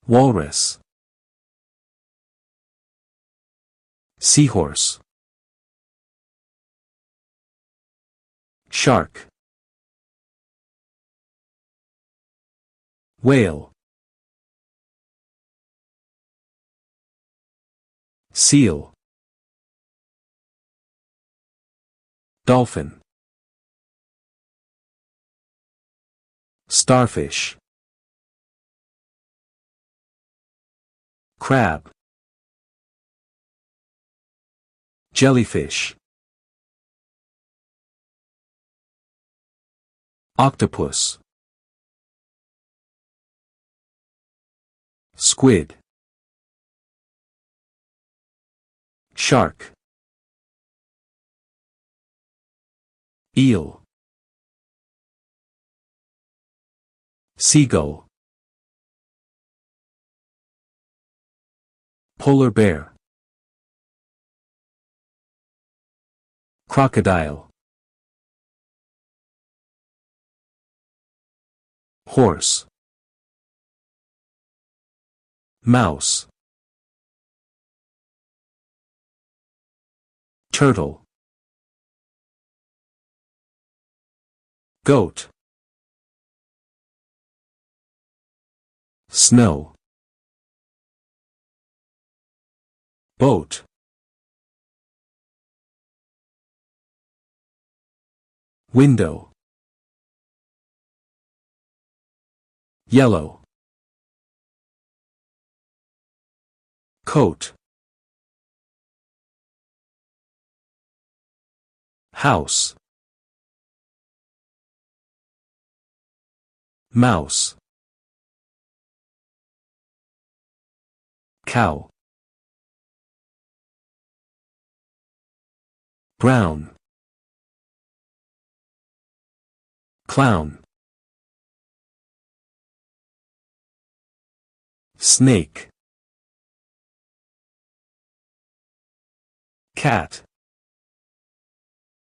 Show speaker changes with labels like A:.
A: Walrus. Seahorse. Shark. Whale. Seal. Dolphin. Starfish. Crab. Jellyfish. Octopus. Squid. Shark. Eel. Seagull. Polar bear. Crocodile. Horse. Mouse. Turtle. Goat. Snow. Boat. Window. Yellow. Coat. House. Mouse. Cow. Brown. Clown. Snake. Cat.